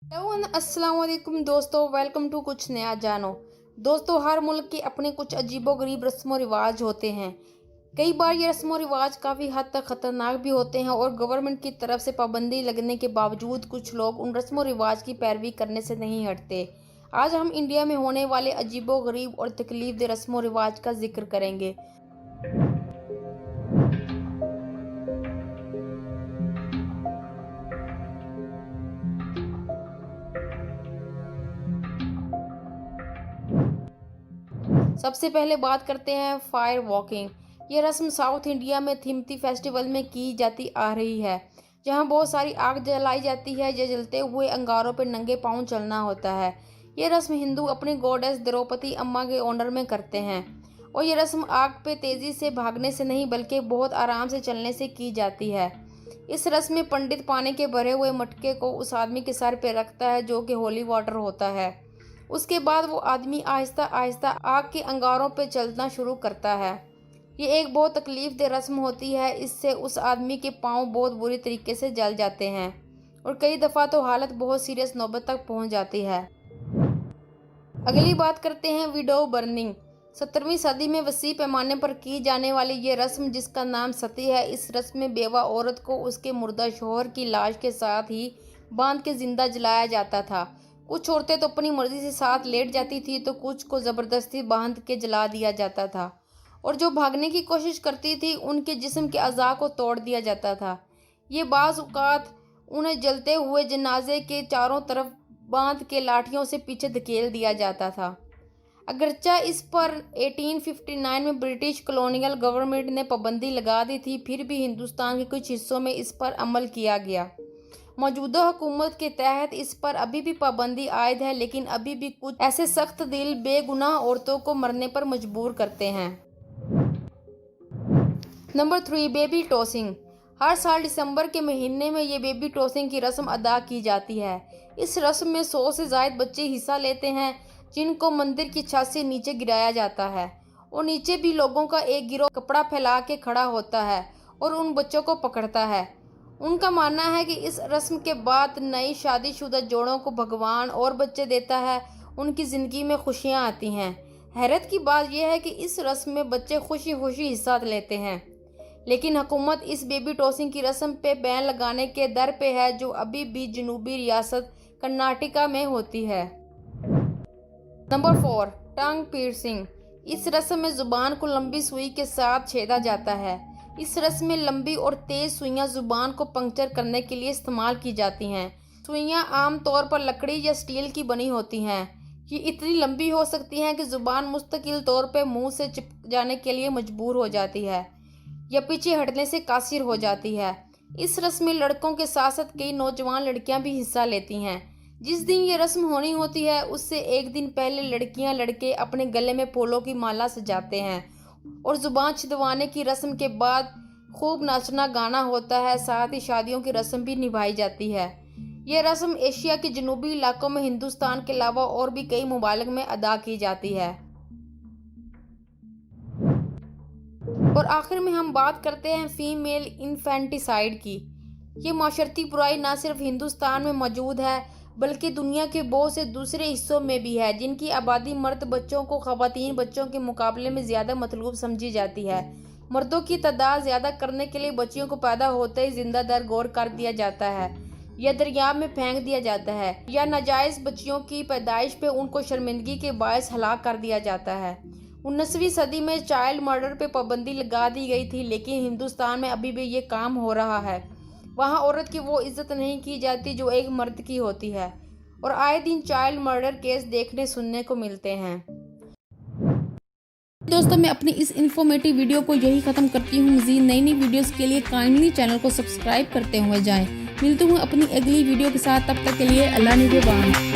Hello अस्सलाम वालेकुम दोस्तों, वेलकम टू कुछ नया जानो। दोस्तों, हर मुल्क के अपने कुछ अजीबोगरीब रस्म व रिवाज होते हैं। कई बार ये रस्म व रिवाज काफ़ी हद तक ख़तरनाक भी होते हैं और गवर्नमेंट की तरफ से पाबंदी लगने के बावजूद कुछ लोग उन रस्म व रिवाज की पैरवी करने से नहीं हटते। आज हम इंडिया में होने वाले अजीबोगरीब और तकलीफ दह रस्म व रिवाज का जिक्र करेंगे। सबसे पहले बात करते हैं फायर वॉकिंग। ये रस्म साउथ इंडिया में थिम्पी फेस्टिवल में की जाती आ रही है, जहां बहुत सारी आग जलाई जाती है या जलते हुए अंगारों पर नंगे पांव चलना होता है। ये रस्म हिंदू अपनी गॉडेस द्रौपदी अम्मा के ऑनर में करते हैं और ये रस्म आग पे तेज़ी से भागने से नहीं बल्कि बहुत आराम से चलने से की जाती है। इस रस्म में पंडित पानी के भरे हुए मटके को उस आदमी के सर पर रखता है जो कि होली वाटर होता है। उसके बाद वो आदमी आहिस्ता आहिस्ता आग के अंगारों पर चलना शुरू करता है। ये एक बहुत तकलीफ दह रस्म होती है। इससे उस आदमी के पाँव बहुत बुरी तरीके से जल जाते हैं और कई दफ़ा तो हालत बहुत सीरियस नौबत तक पहुंच जाती है। अगली बात करते हैं विडो बर्निंग। 17वीं सदी में वसी पैमाने पर की जाने वाली ये रस्म, जिसका नाम सती है। इस रस्म में बेवा औरत को उसके मुर्दा शौहर की लाश के साथ ही बांध के जिंदा जलाया जाता था। कुछ औरतें तो अपनी मर्जी से साथ लेट जाती थी तो कुछ को ज़बरदस्ती बांध के जला दिया जाता था और जो भागने की कोशिश करती थी उनके जिस्म के अज़ा को तोड़ दिया जाता था। ये बाज़ औक़ात उन्हें जलते हुए जनाजे के चारों तरफ बांध के लाठियों से पीछे धकेल दिया जाता था। अगरचा इस पर 1859 में ब्रिटिश कॉलोनियल गवर्नमेंट ने पाबंदी लगा दी थी, फिर भी हिंदुस्तान के कुछ हिस्सों में इस पर अमल किया गया। मौजूदा हुकूमत के तहत इस पर अभी भी पाबंदी आयद है, लेकिन अभी भी कुछ ऐसे सख्त दिल बेगुनाह औरतों को मरने पर मजबूर करते हैं। Number 3, baby tossing. हर साल दिसंबर के महीने में ये बेबी टॉसिंग की रस्म अदा की जाती है। इस रस्म में 100 से ज़ायद बच्चे हिस्सा लेते हैं, जिनको मंदिर की छत से नीचे गिराया जाता है और नीचे भी लोगों का एक गिरोह कपड़ा फैला के खड़ा होता है और उन बच्चों को पकड़ता है। उनका मानना है कि इस रस्म के बाद नई शादीशुदा जोड़ों को भगवान और बच्चे देता है, उनकी ज़िंदगी में खुशियां आती हैं। हैरत की बात यह है कि इस रस्म में बच्चे खुशी खुशी हिस्सा लेते हैं, लेकिन हुकूमत इस बेबी टॉसिंग की रस्म पे बैन लगाने के दर पे है, जो अभी भी जनूबी रियासत कर्नाटका में होती है। नंबर 4, टंग पियर्सिंग। इस रस्म में ज़ुबान को लंबी सुई के साथ छेदा जाता है। इस रस्म में लंबी और तेज़ सुइयां ज़ुबान को पंक्चर करने के लिए इस्तेमाल की जाती हैं। सुइयां आम तौर पर लकड़ी या स्टील की बनी होती हैं। ये इतनी लंबी हो सकती हैं कि ज़ुबान मुस्तकिल तौर पर मुंह से चिपक जाने के लिए मजबूर हो जाती है या पीछे हटने से कासिर हो जाती है। इस रस्म में लड़कों के साथ साथ कई नौजवान लड़कियां भी हिस्सा लेती हैं। जिस दिन ये रस्म होनी होती है उससे एक दिन पहले लड़कियां लड़के अपने गले में फूलों की माला सजाते हैं और ज़ुबान छिदवाने की रस्म के बाद खूब नाचना गाना होता है। साथ ही शादियों की रस्म भी निभाई जाती है। यह रस्म एशिया के जनूबी इलाकों में हिंदुस्तान के अलावा और भी कई मुमालिक में अदा की जाती है। और आखिर में हम बात करते हैं फीमेल इन्फेंटिसाइड की। ये माशरती बुराई न सिर्फ हिंदुस्तान में मौजूद है बल्कि दुनिया के बहुत से दूसरे हिस्सों में भी है, जिनकी आबादी मर्द बच्चों को ख़वातीन बच्चों के मुकाबले में ज़्यादा मतलूब समझी जाती है। मर्दों की तादाद ज़्यादा करने के लिए बच्चियों को पैदा होते ही जिंदा दरगोर कर दिया जाता है या दरिया में फेंक दिया जाता है या नाजायज़ बच्चियों की पैदाइश पे उनको शर्मिंदगी के बायस हलाक कर दिया जाता है। 19वीं सदी में चाइल्ड मर्डर पे पाबंदी लगा दी गई थी, लेकिन हिंदुस्तान में अभी भी ये काम हो रहा है। वहाँ औरत की वो इज्जत नहीं की जाती जो एक मर्द की होती है और आए दिन चाइल्ड मर्डर केस देखने सुनने को मिलते हैं। दोस्तों, मैं अपनी इस इन्फॉर्मेटिव वीडियो को यही ख़त्म करती हूँ। मज़ीद नई नई वीडियोस के लिए काइंडली चैनल को सब्सक्राइब करते हुए जाएं। मिलती हूँ अपनी अगली वीडियो के साथ, तब तक के लिए अल्लाह निगहबान।